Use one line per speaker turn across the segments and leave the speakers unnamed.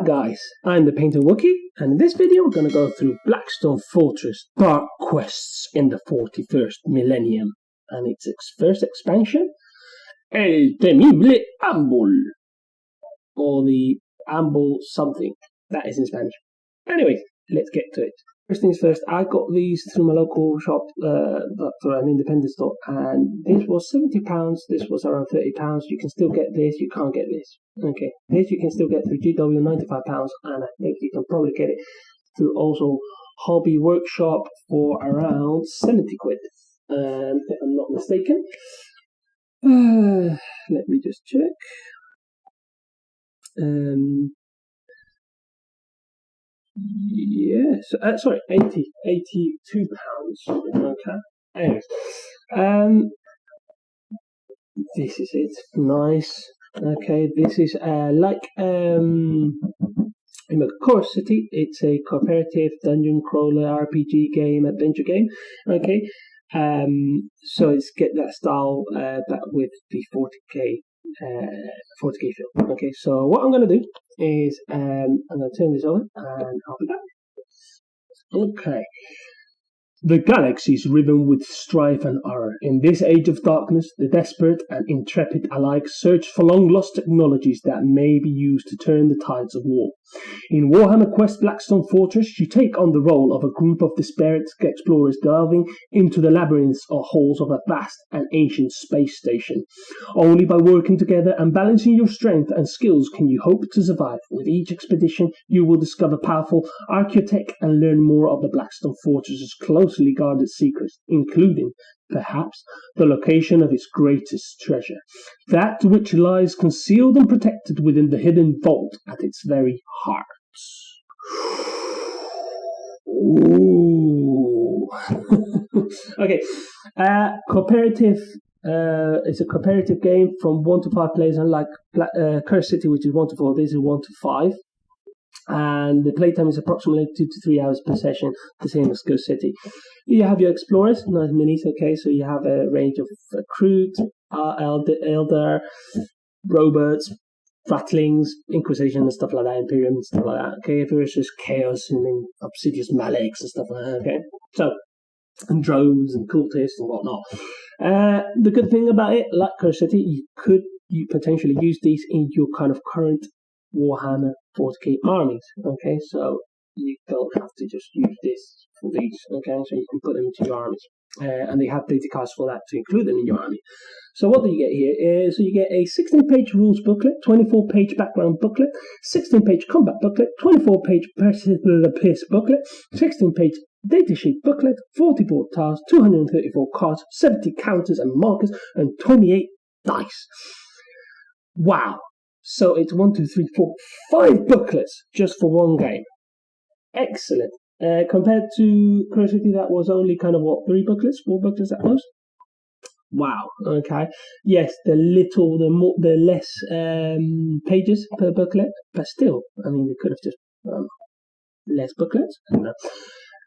guys, I'm the Painter Wookie, and in this video we're going to go through Blackstone Fortress Dark Quests in the 41st Millennium, and its first expansion, El Temible Ámbul, or the Ámbul something, that is in Spanish. Anyway, let's get to it. First things first, I got these through my local shop, through an independent store, and this was £70, this was around £30. You can still get this, you can't get this. Okay, this you can still get through GW, £95, and I think you can probably get it through also Hobby Workshop for around 70 quid, if I'm not mistaken. Let me just check. Yes, sorry, £82. Okay. Anyways, this is it. Nice. Okay, this is like in Core City. It's a cooperative dungeon crawler RPG game, adventure game. Okay, so it's get that style, but with the 40k film. Okay, so what I'm gonna do is I'm gonna turn this on and I'll be back. Okay. The galaxy is riven with strife and horror. In this age of darkness, the desperate and intrepid alike search for long-lost technologies that may be used to turn the tides of war. In Warhammer Quest Blackstone Fortress, you take on the role of a group of desperate explorers delving into the labyrinths or halls of a vast and ancient space station. Only by working together and balancing your strength and skills can you hope to survive. With each expedition, you will discover powerful archaeotech and learn more of the Blackstone Fortress's closely guarded secrets, including, perhaps, the location of its greatest treasure, that which lies concealed and protected within the hidden vault at its very heart. Ooh. Okay, cooperative. It's a cooperative game from 1 to 5 players, unlike Curse City, which is 1 to 4. This is 1 to 5. And the playtime is approximately 2 to 3 hours per session, the same as Ghost City. You have your explorers, nice minis, okay, so you have a range of Kroot, Elder, robots, Ratlings, Inquisition and stuff like that, Imperium and stuff like that, okay, versus Chaos and then Obsidious Malex and stuff like that, okay, so, and drones and cultists and whatnot. The good thing about it, like Curse City, you potentially use these in your kind of current Warhammer 40k armies, okay, so you don't have to just use this for these, okay, so you can put them into your armies, and they have data cards for that to include them in your army. So what do you get here? So you get a 16-page rules booklet, 24-page background booklet, 16-page combat booklet, 24-page piss booklet, 16-page datasheet booklet, 40 board tiles, 234 cards, 70 counters and markers, and 28 dice. Wow. So it's 1, 2, 3, 4, 5 booklets just for one game. Excellent. Compared to Curse City, that was only kind of 3 booklets, 4 booklets at most. Wow. Okay. Yes, the less pages per booklet, but still, I mean, they could have just less booklets. I don't know.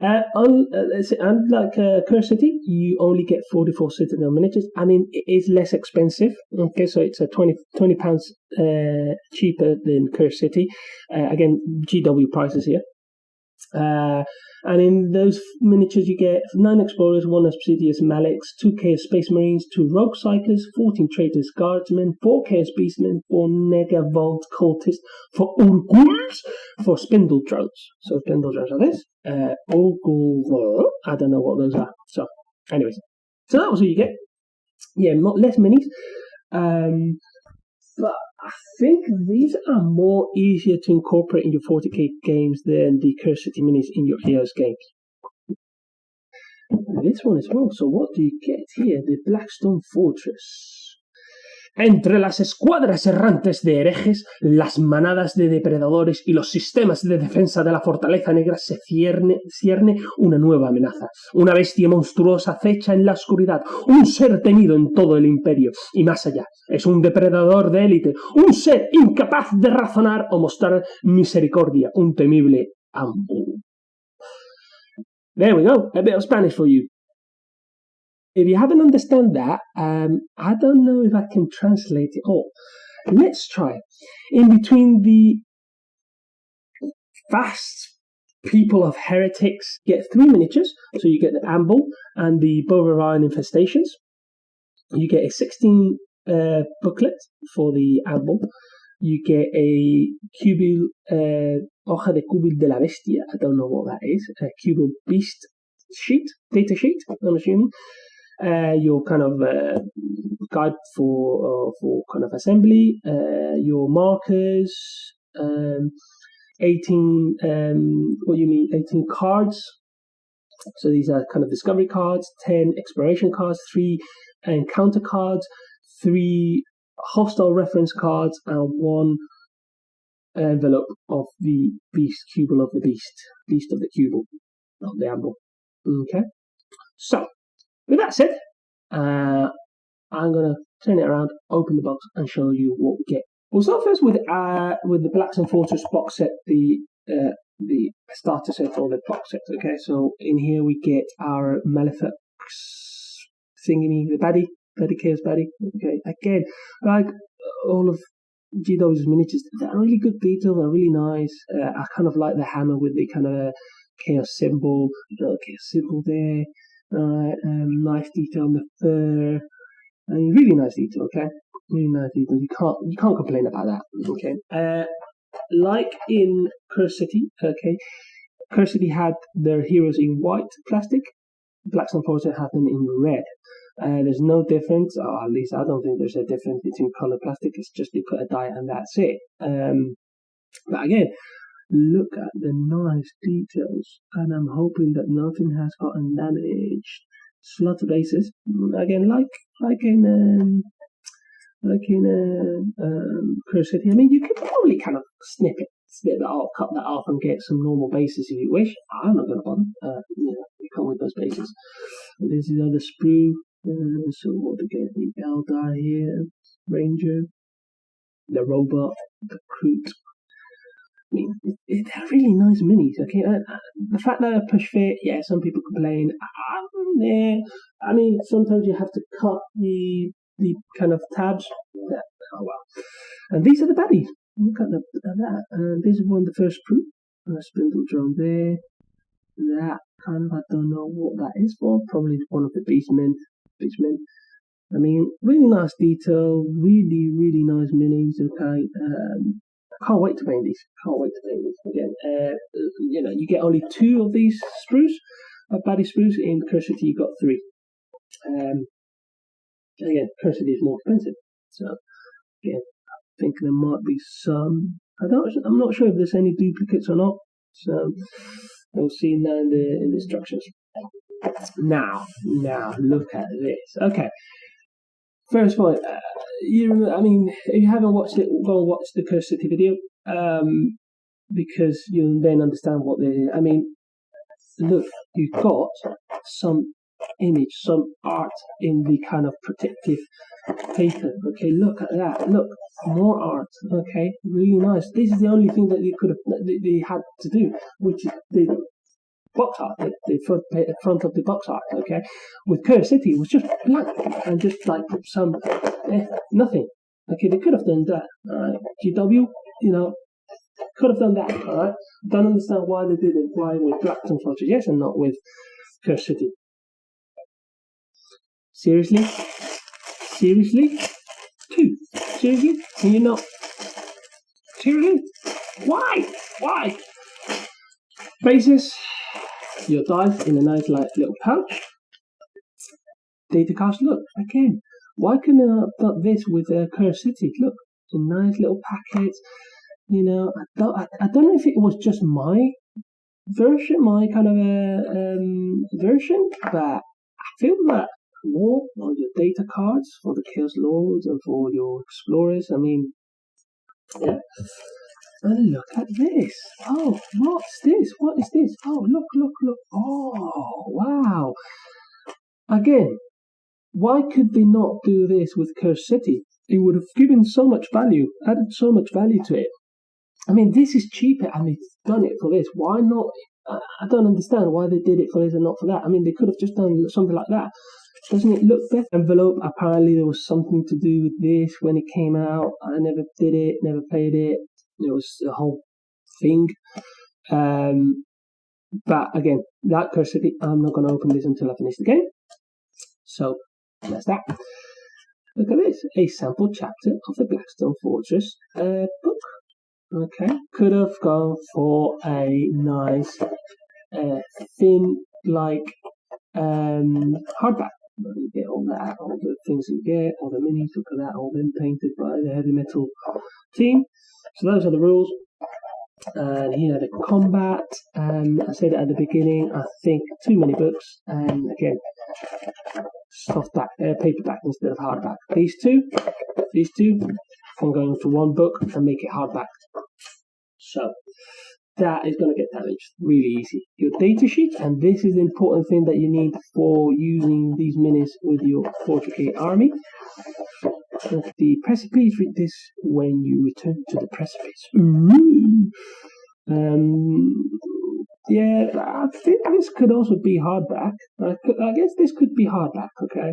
Unlike Curse City, you only get 44 Citadel miniatures. I mean, it is less expensive. Okay, so it's £20 cheaper than Curse City. Again, GW prices here. And in those miniatures, you get 9 Explorers, 1 Obsidious Malex, 2 Chaos Space Marines, 2 Rogue Psychers, 14 Traitors Guardsmen, 4 Chaos Beastmen, 4 Negavault Cultists, 4 Urguls, 4 Spindle Drones. So Spindle Drones are this. Urgul, I don't know what those are. So, anyways. So that was what you get. Yeah, less minis. But I think these are more easier to incorporate in your 40k games than the Curse City minis in your EOS games. This one as well. So what do you get here? The Blackstone Fortress. Entre las escuadras errantes de herejes, las manadas de depredadores y los sistemas de defensa de la Fortaleza Negra se cierne una nueva amenaza. Una bestia monstruosa acecha en la oscuridad, un ser temido en todo el imperio y más allá. Es un depredador de élite, un ser incapaz de razonar o mostrar misericordia, un temible Ámbul. There we go, a bit of Spanish for you. If you haven't understand that, I don't know if I can translate it all. Let's try. In between the Fast people of heretics get 3 miniatures. So you get the Amble and the Bovarian infestations. You get a 16 booklet for the Amble. You get a Cubil, Hoja de Cubil de la Bestia. I don't know what that is. A Cubil Beast sheet, data sheet, I'm assuming. Your kind of guide for kind of assembly. Your markers. 18 18 cards. So these are kind of discovery cards, 10 exploration cards, 3 encounter cards, 3 hostile reference cards, and 1 envelope of the beast, Cubel of the beast of the Cubel of the Amble. Okay, so with that said, I'm gonna turn it around, open the box, and show you what we get. We'll start first with the Blackstone Fortress box set, the starter set or the box set. Okay, so in here we get our Malefic thingy, the baddie, Chaos baddie. Okay, again, like all of GW's miniatures, they're really good detail. They're really nice. I kind of like the hammer with the kind of Chaos symbol. Chaos symbol there. Nice detail on the fur. Really nice detail. Okay, really nice detail. You can't complain about that. Okay. Like in Curse City, okay, Curse City had their heroes in white plastic. Blackstone Fortress had them in red. There's no difference, or at least I don't think there's a difference between color plastic. It's just they put a dye and that's it. But again, look at the nice details, and I'm hoping that nothing has gotten damaged. Slaughter bases, again, like in Curse City. I mean, you could probably kind of snip that off, cut that off, and get some normal bases if you wish. I'm not going to bother. You come with those bases. And this is the other sprue. So what to get? The Eldar here, Ranger, the Robot, the Kroot. I mean, they're really nice minis. Okay, the fact that they're push fit, yeah, some people complain. I mean, sometimes you have to cut the kind of tabs. Yeah, oh well. And these are the baddies. Look at that. And this is one of the first sprue. Spindle drone there. That kind of, I don't know what that is for. Probably one of the beastmen. I mean, really nice detail. Really, really nice minis. Okay. Can't wait to paint these. Again, you get only 2 of these sprues, baddie sprues. In Curse City, you got 3. Again, Curse City is more expensive, so again, I think there might be some. I'm not sure if there's any duplicates or not. So we'll see now in the instructions. Now, look at this. Okay. First point, if you haven't watched it, go and watch the Curse City video, because you'll then understand what they. I mean, look, you've got some image, some art in the kind of protective paper. Okay, look at that. Look, more art. Okay, really nice. This is the only thing that they had to do, which is the box art, the front of the box art. Okay, with Curse City, it was just blank and just like some nothing. Okay, they could have done that. GW, could have done that. All right, don't understand why they did it. Why with Blackstone Fortress, yes, and not with Curse City. Seriously, 2. Seriously, can you not? Seriously, why? Bases. Your dice in a nice little pouch. Data cards, look, again, why couldn't I have done this with Curse City? Look, it's a nice little packet. I don't know if it was just my version, my kind of version, but I feel that more on your data cards for the Chaos Lords and for your Explorers. I mean, yeah. And look at this. Oh, what's this? What is this? Oh, look. Oh, wow. Again, why could they not do this with Curse City? It would have given so much value, added so much value to it. I mean, this is cheaper and they've done it for this. Why not? I don't understand why they did it for this and not for that. I mean, they could have just done something like that. Doesn't it look better? Envelope, apparently there was something to do with this when it came out. I never did it, never played it. It was a whole thing. But again, that Curse City, I'm not going to open this until I finish the game. So that's that. Look at this, a sample chapter of the Blackstone Fortress book. Okay, could have gone for a nice thin, like hardback. You get all that, all the things you get, all the minis. Look at that, all them painted by the heavy metal team. So those are the rules. And here are the combat. I said at the beginning, I think too many books. And again, softback, paperback instead of hardback. These two, I'm going to one book and make it hardback. So that is going to get damaged really easy. Your data sheet, and this is the important thing that you need for using these minis with your 40k army. The precipice, read this when you return to the precipice. Yeah, I think this could also be hardback. I guess this could be hardback, okay?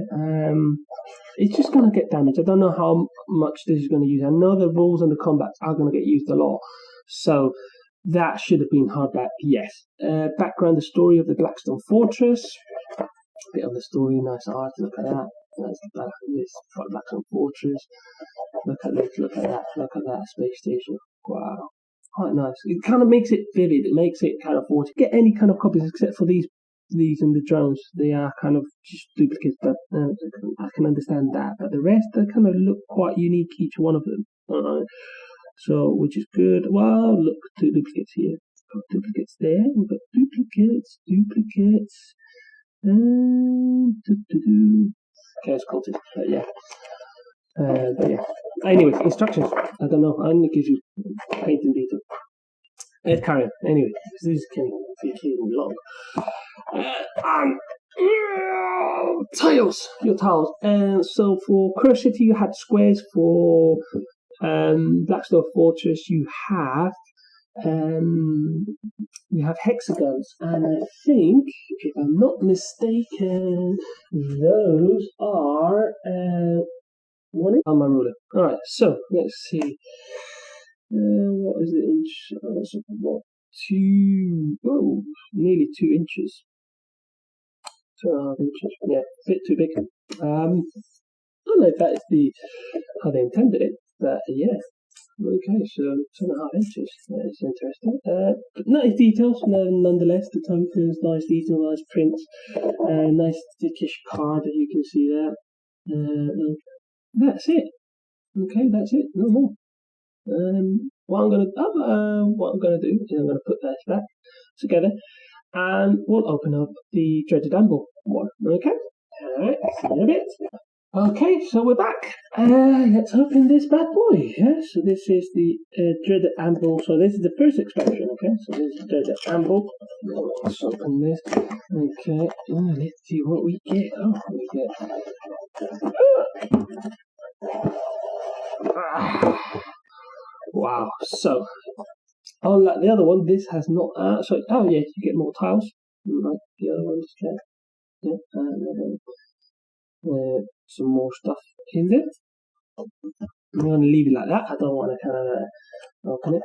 It's just going to get damaged. I don't know how much this is going to use. I know the rules and the combats are going to get used a lot. So that should have been hardback, yes. Background, the story of the Blackstone Fortress. Bit of the story, nice art, look at that. That's the back of this Blackstone Fortress. Look at this, look at that space station. Wow. Quite nice. It kind of makes it vivid. It makes it kind of forward. Get any kind of copies except for these and the drones. They are kind of just duplicates, but I can understand that. But the rest, they kind of look quite unique, each one of them. So, which is good. Well, look, 2 duplicates here. Got duplicates there. We've got duplicates. Okay, it's culted. But yeah. Anyway, instructions. I don't know. I only give you painting detail. Carry on. Anyway, this is getting long. Tiles. Your tiles. So for Curse City, you had squares. For Blackstone Fortress, you have hexagons, and I think, if I'm not mistaken, those are one on my ruler. All right, so let's see. What is the inch? What, 2? Oh, nearly 2 inches. 2.5 inches. Yeah, a bit too big. I don't know if that is how they intended it, but yeah. Okay, so 2.5 inches. That is interesting. But nice details, nonetheless. The tokens, nice detail, nice prints, nice thickish card, as you can see there. That's it. Okay, that's it. No more. What I'm gonna do is I'm gonna put this back together, and we'll open up the Dreaded Amble one. Okay. All right. See you in a bit. Okay, so we're back. Let's open this bad boy. Yeah, so this is the Dreaded Amble. So this is the first expansion. Okay, so this is Dreaded Amble. Let's open this. Okay, let's see what we get. Oh, we get. Wow. So, unlike the other one, this has not. Oh yeah, you get more tiles. Like the other ones. Yeah. Some more stuff in there. I'm going to leave it like that. I don't want to kind of open it.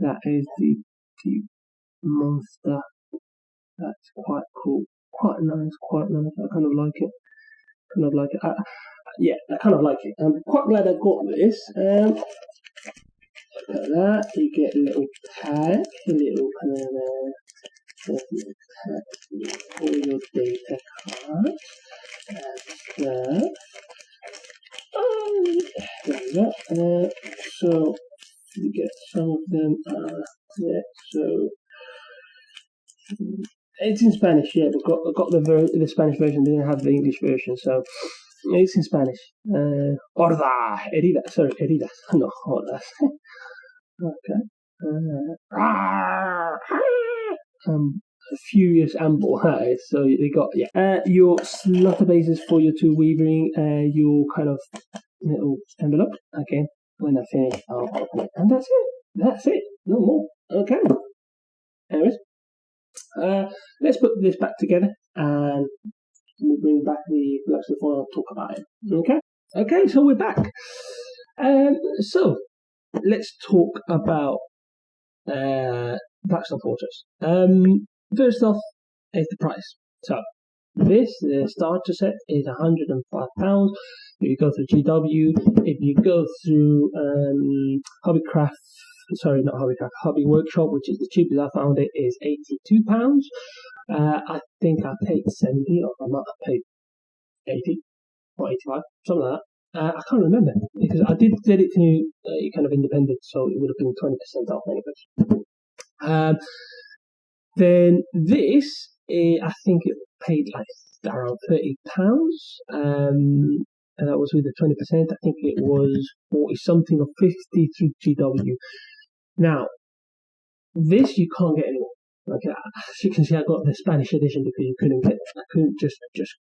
That is the monster. That's quite cool. Quite nice. I kind of like it. Yeah, I kind of like it. I'm quite glad I got this. Look at that. You get a little tag, a little kind of all your data cards. There we go. So you get some of them. Yeah. So it's in Spanish. Yeah, I got the Spanish version. Didn't have the English version, so it's in Spanish. Horda, heridas. Sorry, heridas. No, hordas. Okay. A furious amble. So they got your slaughter bases for your 2 weaving. Your kind of little envelope. Again, when I finish, I'll open it, and that's it. No more. Okay. Anyways, let's put this back together, and we'll bring back the Blackstone Fortress and talk about it. Okay. So we're back. So let's talk about Blackstone Fortress. First off is the price. So the starter set is £105. If you go through GW, if you go through Hobby Workshop, which is the cheapest I found, it is £82. I think I paid 70, or I might have paid 80 or 85, something like that. I can't remember because I did get it through kind of independent, so it would have been 20% off anyway. Then this, I think it paid like around £30, and that was with the 20%. I think it was 40 something or 50 through GW. Now, this you can't get anymore. Okay, as you can see, I got the Spanish edition because you couldn't get. I couldn't just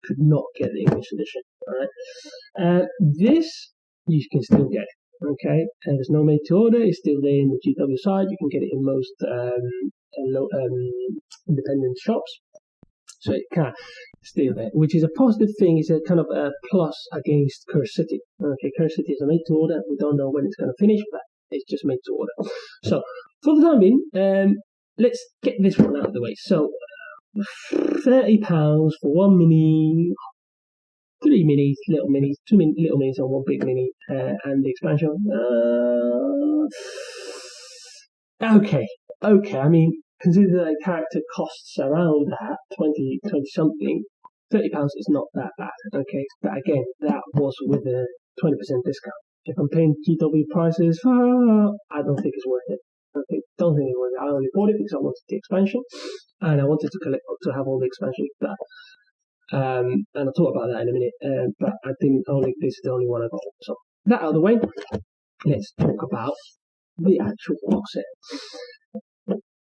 could not get the English edition. All right, this you can still get. Okay, there's no made to order. It's still there in the GW side. You can get it in most independent shops, so it can still there, which is a positive thing. It's a kind of a plus against Curse City. Okay, Curse City is a made to order. We don't know when it's going to finish, but it's just made to order. So for the time being, let's get this one out of the way. So £30 for one mini, 3 minis, little minis, 2 little minis and 1 big mini, and the expansion. Okay. I mean, consider that a character costs around that 20 something. £30 is not that bad. Okay, but again, that was with a 20% discount. If I'm paying GW prices, I don't think it's worth it. Don't think it's worth it. I only bought it because I wanted the expansion, and I wanted to have all the expansions back. And I'll talk about that in a minute. But I think this is the only one I got. So that out of the way, let's talk about the actual box set.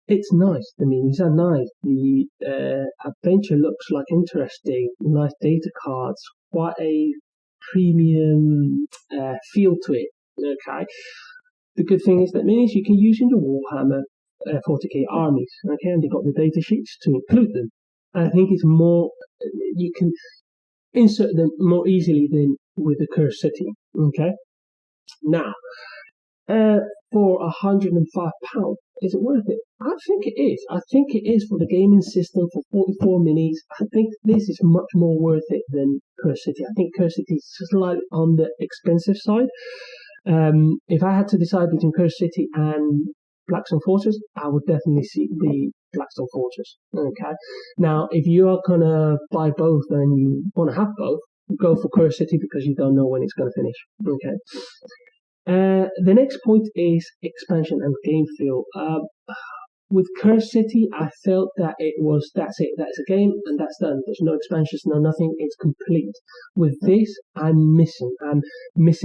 It's nice. The minis are nice. The adventure looks like interesting. Nice data cards. Quite a premium feel to it. Okay. The good thing is that minis you can use in the Warhammer 40k armies. Okay, and they've got the data sheets to include them. I think it's more, you can insert them more easily than with the Curse City. Okay, now for £105, is it worth it? I think it is. I think it is for the gaming system for 44 minis. I think this is much more worth it than Curse City. I think Curse City is slightly on the expensive side. If I had to decide between Curse City and Blackstone Fortress, I would definitely see the Blackstone Fortress. Okay. Now, if you are gonna buy both and you want to have both, go for Curse City because you don't know when it's gonna finish. Okay. The next point is expansion and game feel. With Curse City, I felt that that's it. That's a game and that's done. There's no expansions, no nothing. It's complete. With this, I'm missing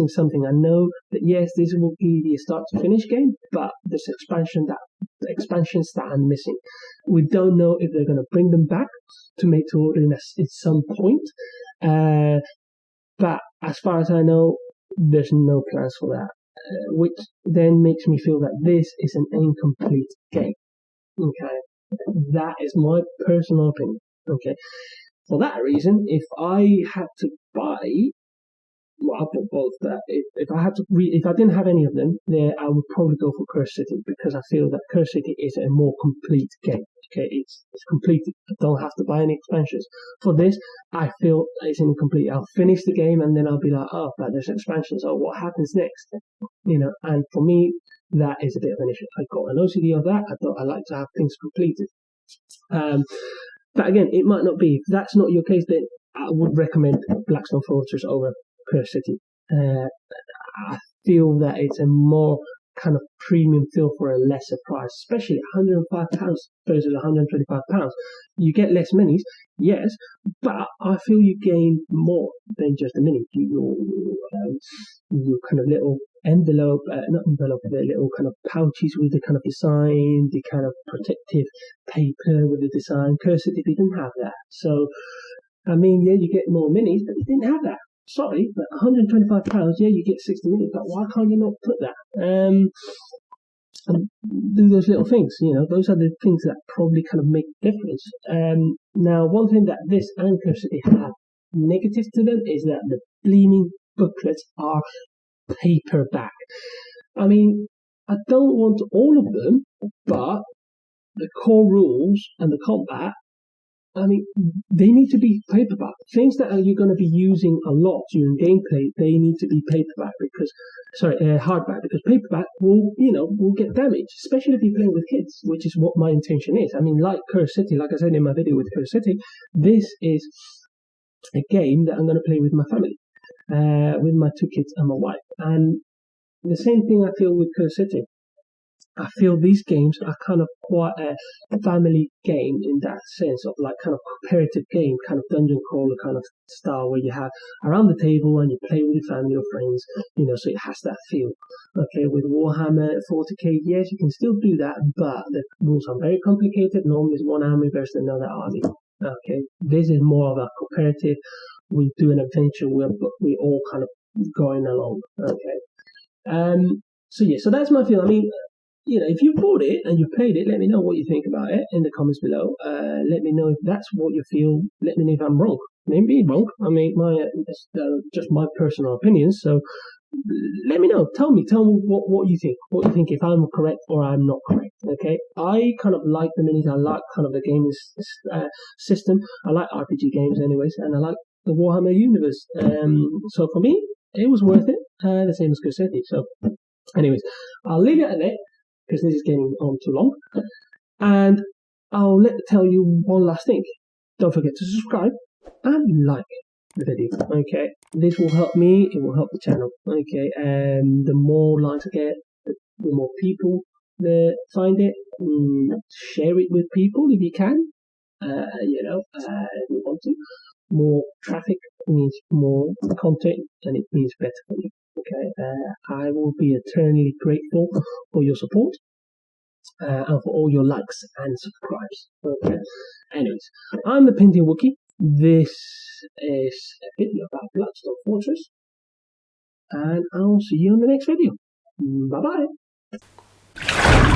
something. I know that yes, this will be the start to finish game, but there's the expansions that I'm missing. We don't know if they're going to bring them back to make to order at some point. But as far as I know, there's no plans for that. Which then makes me feel that this is an incomplete game. Okay, that is my personal opinion. Okay, for that reason, if I had to buy, well, I bought both. That if I didn't have any of them, then I would probably go for Curse City because I feel that Curse City is a more complete game. Okay, it's completed. I don't have to buy any expansions. For this, I feel it's incomplete. I'll finish the game and then I'll be like, oh, but there's expansions. So what happens next? And for me, that is a bit of an issue. I got an OCD of that. I like to have things completed. But again, it might not be. If that's not your case, then I would recommend Blackstone Fortress over Curse City. I feel that it's a more kind of premium feel for a lesser price, especially £105 versus £125. You get less minis, yes, but I feel you gain more than just a mini. Your kind of little envelope, the little kind of pouches with the kind of design, the kind of protective paper with the design. Curse City didn't have that. So, I mean, yeah, you get more minis, but you didn't have that. Sorry, but £125, yeah, you get 60 minutes, but why can't you not put that? And do those little things, those are the things that probably kind of make a difference. Now, one thing that this and Curse City have negative to them is that the bleeding booklets are paperback. I mean, I don't want all of them, but the core rules and the combat, I mean, they need to be paperback. Things that you're going to be using a lot during gameplay, they need to be paperback hardback, because paperback will get damaged, especially if you're playing with kids, which is what my intention is. I mean, like Curse City, like I said in my video with Curse City, this is a game that I'm going to play with my family, with my 2 kids and my wife. And the same thing I feel with Curse City. I feel these games are kind of quite a family game in that sense of like kind of cooperative game, kind of dungeon crawler kind of style where you have around the table and you play with your family or friends, so it has that feel. Okay, with Warhammer 40k, yes, you can still do that, but the rules are very complicated. Normally it's one army versus another army. Okay, this is more of a cooperative. We do an adventure where we all kind of going along. Okay. So that's my feel. I mean, if you bought it and you played it, let me know what you think about it in the comments below. Let me know if that's what you feel. Let me know if I'm wrong. Maybe wrong. I mean, just my personal opinion. So let me know. Tell me what you think. What you think, if I'm correct or I'm not correct. Okay. I kind of like the minis. I like kind of the game system. I like RPG games, anyways, and I like the Warhammer universe. So for me, it was worth it. The same as Curse City. So, anyways, I'll leave it at that, because this is getting on too long. And I'll tell you one last thing. Don't forget to subscribe and like the video. Okay, this will help me. It will help the channel. Okay, and the more likes I get, the more people that find it. Share it with people if you can. If you want to. More traffic means more content, and it means better for you. Okay, I will be eternally grateful for your support. And for all your likes and subscribes. Okay. Anyways, I'm the Painting Wookie. This is a video about Blackstone Fortress, and I'll see you in the next video. Bye bye.